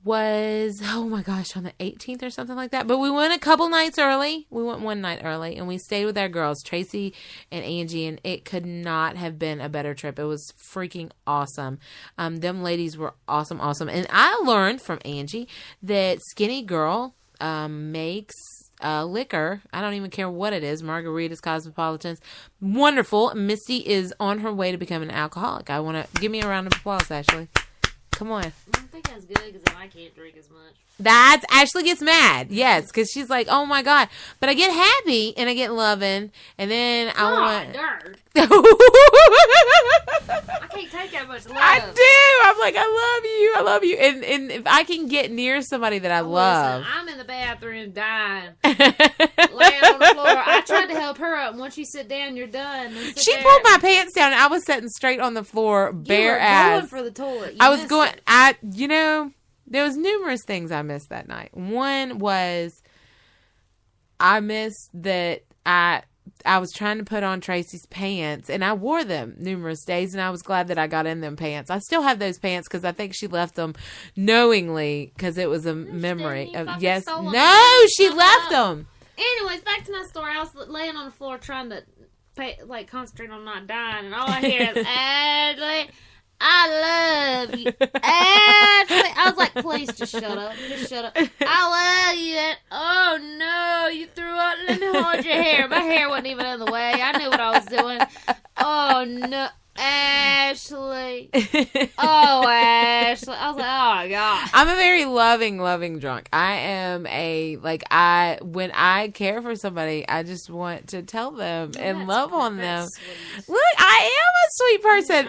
was, oh my gosh, on the 18th or something like that. But we went a couple nights early. We went one night early, and we stayed with our girls, Tracy and Angie, and it could not have been a better trip. It was freaking awesome. Them ladies were awesome. And I learned from Angie that Skinny Girl makes liquor. I don't even care what it is. Margaritas, cosmopolitans. Wonderful. Misty is on her way to becoming an alcoholic. Give me a round of applause, Ashley. Come on. I don't think that's good because I can't drink as much. That Ashley gets mad. Yes, because she's like, oh my God. But I get happy and I get loving. And then I want... dirt. I can't take that much love. I do. I'm like, I love you. And if I can get near somebody that I love. Listen, I'm in the bathroom dying. Laying on the floor. I tried to help her up. Once you sit down, you're done. She pulled my pants down and I was sitting straight on the floor, bare ass. You were going for the toilet. I was going, there was numerous things I missed that night. One was I missed that I was trying to put on Tracy's pants, and I wore them numerous days, and I was glad that I got in them pants. I still have those pants because I think she left them knowingly because it was a memory. Yes. No, she left them. Anyways, back to my story. I was laying on the floor trying to concentrate on not dying, and all I hear is, Ashley, I love you. Ashley. I was like, please just shut up. Just shut up. I love you. Oh, no. You threw up. Let me hold your hair. My hair wasn't even in the way. I knew what I was doing. Oh, no. Ashley. Oh, Ashley. I was like, oh, my God. I'm a very loving drunk. I am when I care for somebody, I just want to tell them and love on them. Sweet. Look, I am a sweet person.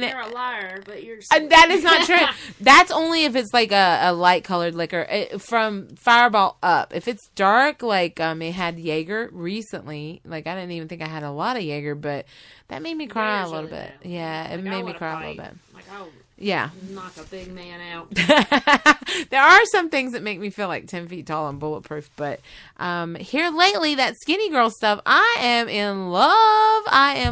You're a liar, but you're sweet. That is not true. That's only if it's like a light colored liquor. From Fireball up. If it's dark, it had Jaeger recently. I didn't even think I had a lot of Jaeger, but that made me cry a little bit. Yeah, it made me cry a little bit. Yeah. Knock a big man out. There are some things that make me feel like 10 feet tall and bulletproof, but here lately, that Skinny Girl stuff, I am in love. I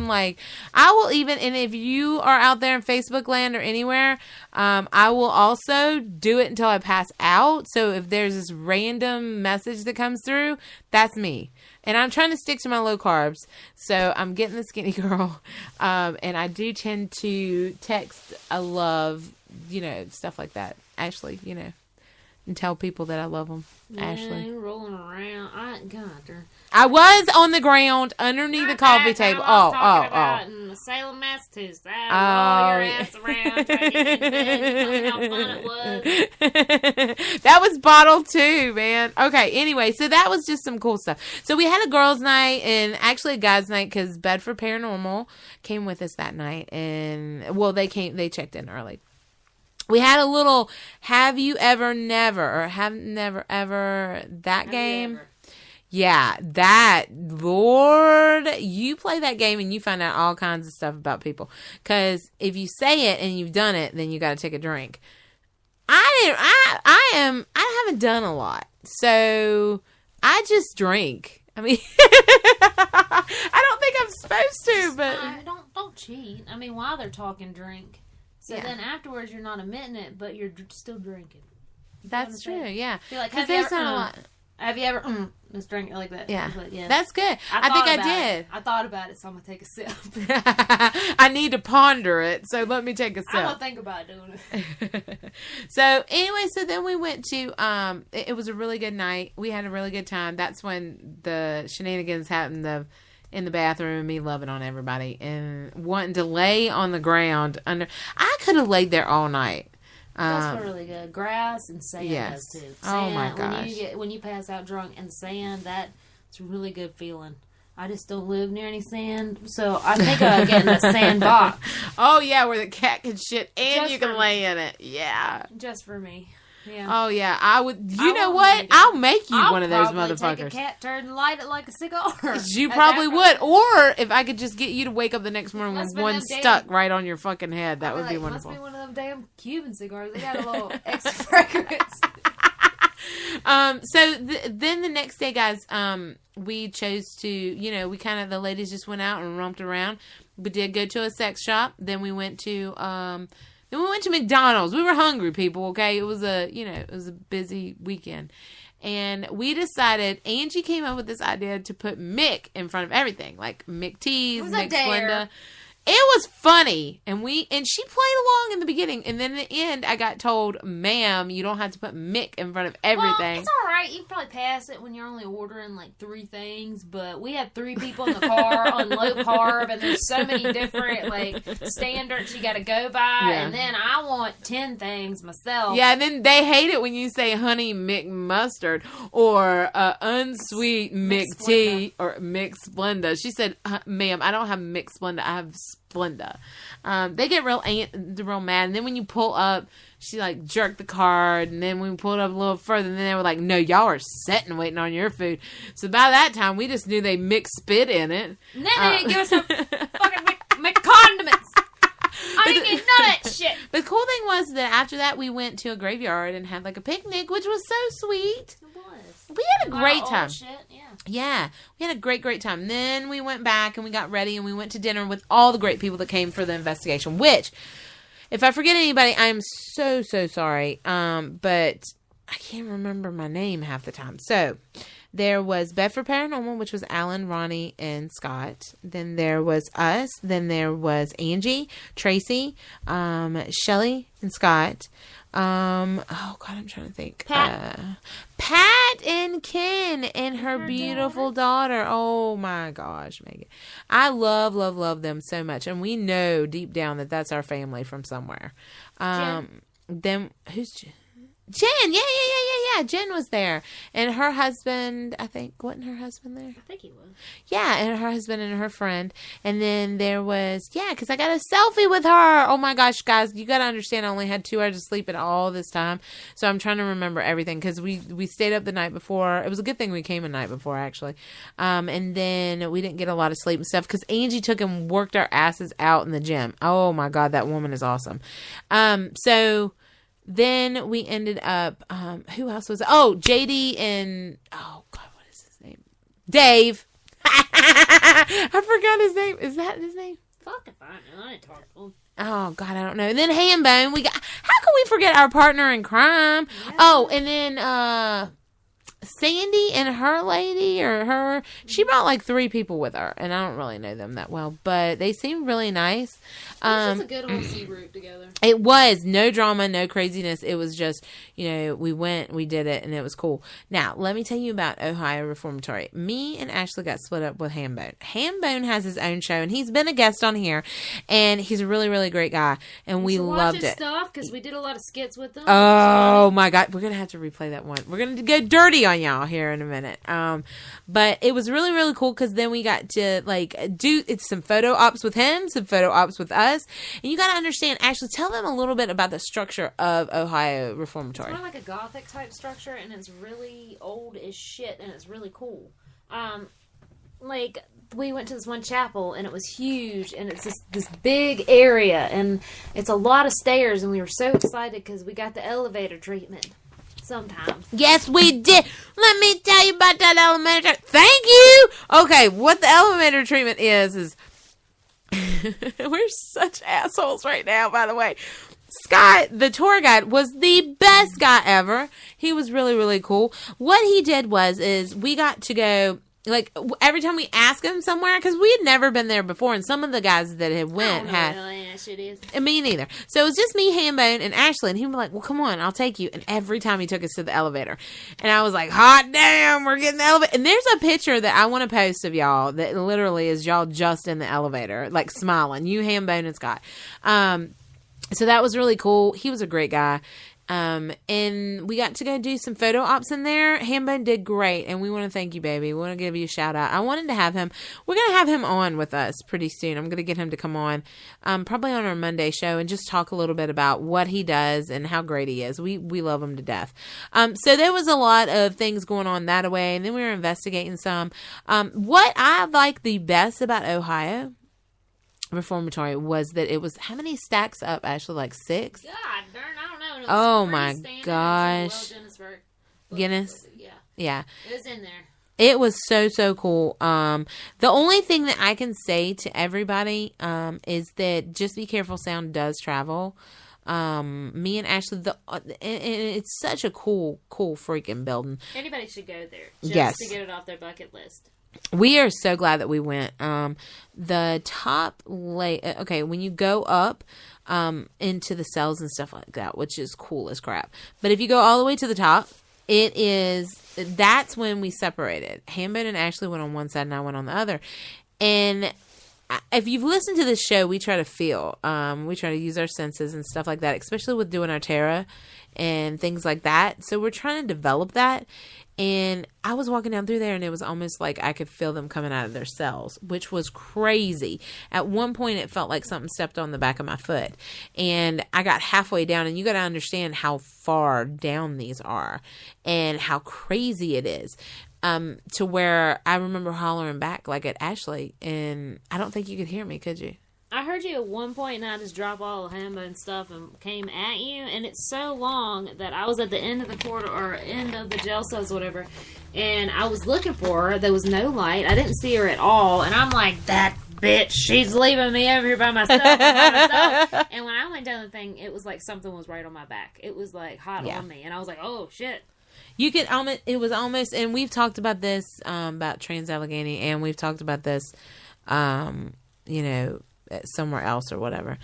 will even, and if you are out there in Facebook land or anywhere, I will also do it until I pass out. So if there's this random message that comes through, that's me. And I'm trying to stick to my low carbs. So I'm getting the Skinny Girl. And I do tend to text I love, stuff like that. Ashley, and tell people that I love them. Yeah, Ashley. You're rolling around. I was on the ground underneath the coffee table. In the Salem Mass Tuesday. Roll your ass around. Trying to get in bed, how fun it was. That was bottle 2, man. Okay, anyway, so that was just some cool stuff. So we had a girls' night and actually a guys' night because Bedford Paranormal came with us that night. And, they checked in early. We had a little Have You Ever Never or Have Never Ever that game. Yeah, that, Lord, you play that game and you find out all kinds of stuff about people. Because if you say it and you've done it, then you got to take a drink. I haven't done a lot. So I just drink. I mean, I don't think I'm supposed to, but. Don't cheat. I mean, while they're talking, drink. So then afterwards, you're not admitting it, but you're still drinking. That's true, yeah. You're like, have you ever, let's drink it like that. Yeah. Yeah. That's good. I think I did. I thought about it, so I'm going to take a sip. I need to ponder it, so let me take a sip. I'm going to think about doing it. So, anyway, then we went to, it was a really good night. We had a really good time. That's when the shenanigans happened in the bathroom and me loving on everybody and wanting to lay on the ground under. I could have laid there all night. That's really good. Grass and sand does too. Sand, oh my gosh. When you pass out drunk and sand, that's a really good feeling. I just don't live near any sand, so I think I'll get in a sand box. Oh yeah, where the cat can shit and just you can lay in it. Yeah. Just for me. Yeah. Oh yeah, I would. You know what? I'll make you one of those motherfuckers. I'll take a cat turd and light it like a cigar. You probably would. Or if I could just get you to wake up the next morning with one stuck right on your fucking head, that would be wonderful. Must be one of them damn Cuban cigars. They got a little extra fragrance. So then the next day, guys, we chose to, the ladies just went out and romped around. We did go to a sex shop. Then we went to Then we went to McDonald's. We were hungry, people, okay? It was a busy weekend. And we decided, Angie came up with this idea to put Mick in front of everything. Like Mick Tees, Mick Splenda. It was funny, and she played along in the beginning, and then in the end, I got told, "Ma'am, you don't have to put Mick in front of everything." Well, it's all right. You can probably pass it when you're only ordering like 3 things, but we had 3 people in the car on low carb, and there's so many different like standards you got to go by, and then I want 10 things myself. Yeah, and then they hate it when you say Honey Mick Mustard or unsweet Mick Tea or Mick Splenda. She said, "Ma'am, I don't have Mick Splenda. I have Splenda." They get real mad, and then when you pull up, she like jerked the card, and then when we pulled up a little further, then they were like, "No, y'all are sitting waiting on your food." So by that time, we just knew they mixed spit in it. And then they didn't give us some fucking McCondiments. I didn't get none of that shit. The cool thing was that after that, we went to a graveyard and had like a picnic, which was so sweet. It was. We had a great time. Shit. Yeah, we had a great time. Then we went back and we got ready and we went to dinner with all the great people that came for the investigation, which, if I forget anybody, I'm so sorry. But I can't remember my name half the time. So there was Bedford Paranormal, which was Alan, Ronnie, and Scott. Then there was us. Then there was Angie, Tracy, Shelly, and Scott. Oh God, I'm trying to think. Pat and Ken and her beautiful daughter. Oh my gosh, Megan. I love them so much. And we know deep down that that's our family from somewhere. Then who's Jen? Jen, yeah. Jen was there. And her husband, I think, wasn't her husband there? I think he was. Yeah, and her husband and her friend. And then there was, because I got a selfie with her. Oh my gosh, guys, you got to understand, I only had 2 hours of sleep in all this time. So I'm trying to remember everything because we stayed up the night before. It was a good thing we came the night before, actually. And then we didn't get a lot of sleep and stuff because Angie took and worked our asses out in the gym. Oh my God, that woman is awesome. So then we ended up, who else was it? Oh, JD and, oh God, what is his name? Dave. I forgot his name. Is that his name? Fuck if I know. I didn't talk to him. Oh God, I don't know. And then Hambone. How can we forget our partner in crime? Yeah. Oh, and then, Sandy and her lady she brought like 3 people with her, and I don't really know them that well, but they seemed really nice. It was just a good old sea route together. It was no drama, no craziness. It was just, we went, we did it, and it was cool. Now, let me tell you about Ohio Reformitory. Me and Ashley got split up with Hambone. Hambone has his own show, and he's been a guest on here, and he's a really, really great guy, and we loved it. Stuff because we did a lot of skits with them. Oh my God, we're gonna have to replay that one. We're gonna go dirty on y'all here in a minute. But it was really, really cool because then we got to do some photo ops with him, some photo ops with us, and you got to understand. Actually, tell them a little bit about the structure of Ohio Reformatory. It's more like a Gothic type structure, and it's really old as shit, and it's really cool. We went to this one chapel, and it was huge, and it's this big area, and it's a lot of stairs, and we were so excited because we got the elevator treatment. Sometimes. Yes, we did. Let me tell you about that elevator. Thank you. Okay, what the elevator treatment is we're such assholes right now, by the way. Scott, the tour guide, was the best guy ever. He was really, really cool. What he did is we got to go, every time we ask him somewhere, because we had never been there before, and some of the guys that had went had. That shit is. Me neither. So it was just me, Hambone, and Ashley, and he was like, well, come on, I'll take you. And every time he took us to the elevator. And I was like, hot damn, we're getting the elevator. And there's a picture that I want to post of y'all that literally is y'all just in the elevator, smiling. You, Hambone, and Scott. So that was really cool. He was a great guy. And we got to go do some photo ops in there. Hambone did great, and we want to thank you, baby. We want to give you a shout out. I wanted to have him. We're going to have him on with us pretty soon. I'm going to get him to come on, probably on our Monday show, and just talk a little bit about what he does and how great he is. We love him to death. So there was a lot of things going on that way, and then we were investigating some. What I like the best about Ohio Reformatory was that it was, how many stacks up, Ashley? 6? God darn, I don't know. Oh my gosh. Guinness? Yeah. It was in there. It was so cool. The only thing that I can say to everybody is that just be careful, sound does travel. Me and Ashley, and it's such a cool freaking building. Anybody should go there just to get it off their bucket list. We are so glad that we went. The top okay, when you go up into the cells and stuff like that, which is cool as crap. But if you go all the way to the top, that's when we separated. Hambone and Ashley went on one side and I went on the other. And if you've listened to this show, we try to feel. We try to use our senses and stuff like that, especially with doing our tarot and things like that. So we're trying to develop that. And I was walking down through there and it was almost like I could feel them coming out of their cells, which was crazy. At one point, it felt like something stepped on the back of my foot. And I got halfway down, and you got to understand how far down these are and how crazy it is. To where I remember hollering back like at Ashley, and I don't think you could hear me, could you? I heard you at one point, and I just dropped all the Hambone stuff and came at you, and it's so long that I was at the end of the corridor, or end of the jail cells, whatever, and I was looking for her. There was no light. I didn't see her at all, and I'm like, that bitch, she's leaving me over here by myself. And when I went down the thing, it was like something was right on my back. It was like hot on me, and I was like, oh, shit. You could almost, it was almost, and we've talked about this, about Trans-Allegheny, and we've talked about this, somewhere else or whatever.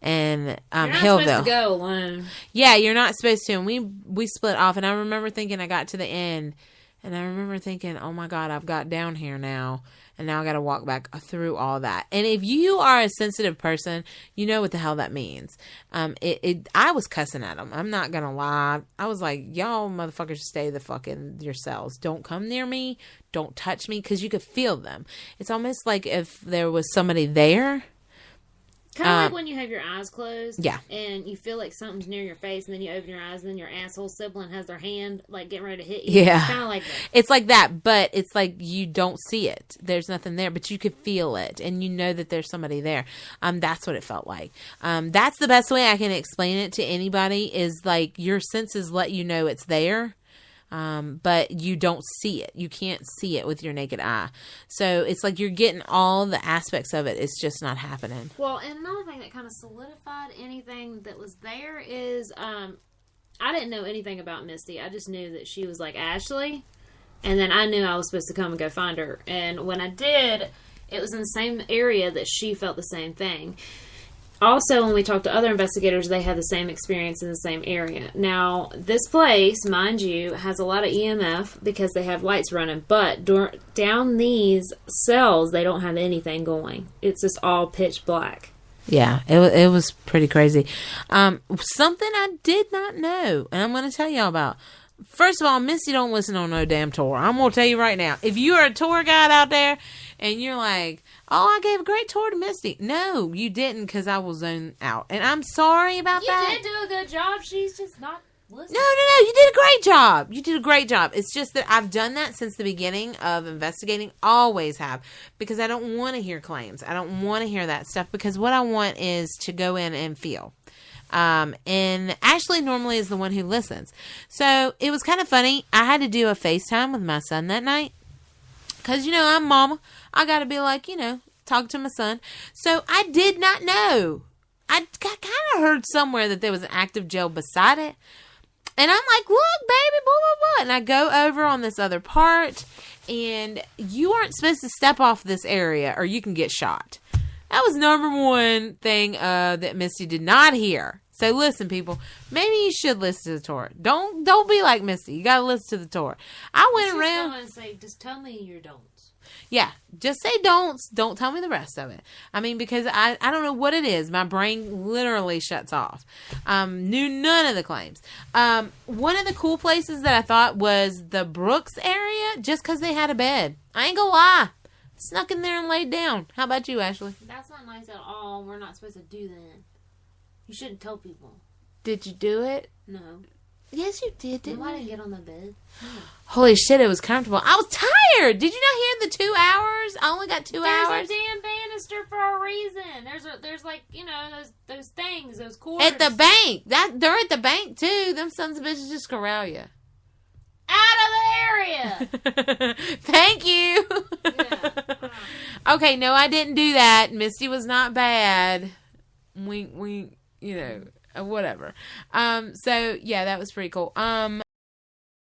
And you're not Hillville. Supposed to go alone. Yeah, you're not supposed to. And we split off, and I remember thinking I got to the end, and I remember thinking, oh my God, I've got down here now, and now I got to walk back through all that. And if you are a sensitive person, you know what the hell that means. I was cussing at them. I'm not gonna lie. I was like, y'all motherfuckers stay the fuck in yourselves. Don't come near me. Don't touch me, because you could feel them. It's almost like if there was somebody there. Kind of like when you have your eyes closed. Yeah. And you feel like something's near your face, and then you open your eyes, and then your asshole sibling has their hand, like, getting ready to hit you. Yeah. It's kind of like that. It's like that, but it's like you don't see it. There's nothing there, but you could feel it, and you know that there's somebody there. That's what it felt like. That's the best way I can explain it to anybody, is like your senses let you know it's there. But you don't see it. You can't see it with your naked eye. So it's like you're getting all the aspects of it. It's just not happening. Well, and another thing that kind of solidified anything that was there is, I didn't know anything about Misty. I just knew that she was like Ashley. And then I knew I was supposed to come and go find her. And when I did, it was in the same area that she felt the same thing. Also, when we talked to other investigators, they had the same experience in the same area. Now, this place, mind you, has a lot of EMF because they have lights running, but down these cells, they don't have anything going. It's just all pitch black. Yeah, it was pretty crazy. Something I did not know, and I'm going to tell y'all about. First of all, Misty don't listen on no damn tour. I'm going to tell you right now. If you are a tour guide out there and you're like, oh, I gave a great tour to Misty. No, you didn't, because I will zone out. And I'm sorry about that. You did do a good job. She's just not listening. No. You did a great job. You did a great job. It's just that I've done that since the beginning of investigating. Always have. Because I don't want to hear claims. I don't want to hear that stuff. Because what I want is to go in and feel. And Ashley normally is the one who listens. So it was kind of funny. I had to do a FaceTime with my son that night. Because, I'm mama. I got to be like, talk to my son. So I did not know. I kind of heard somewhere that there was an active jail beside it. And I'm like, look, baby, blah, blah, blah. And I go over on this other part. And you aren't supposed to step off this area or you can get shot. That was number one thing that Misty did not hear. So listen, people, maybe you should listen to the tour. Don't be like Misty. You got to listen to the tour. I went around and say, just tell me your don'ts. Yeah, just say don'ts. Don't tell me the rest of it. I mean, because I don't know what it is. My brain literally shuts off. Knew none of the claims. One of the cool places that I thought was the Brooks area, just because they had a bed. I ain't gonna lie. Snuck in there and laid down. How about you, Ashley? That's not nice at all. We're not supposed to do that. You shouldn't tell people. Did you do it? No. Yes, you did, didn't you? I didn't get on the bed. No. Holy shit, it was comfortable. I was tired. Did you not hear the 2 hours? I only got 2 hours. There's a damn banister for a reason. There's like, those things, those cords. At the bank. They're at the bank, too. Them sons of bitches just corral you. Out of the area. Thank you. Yeah. Okay, no, I didn't do that. Misty was not bad. We whatever. So yeah, that was pretty cool.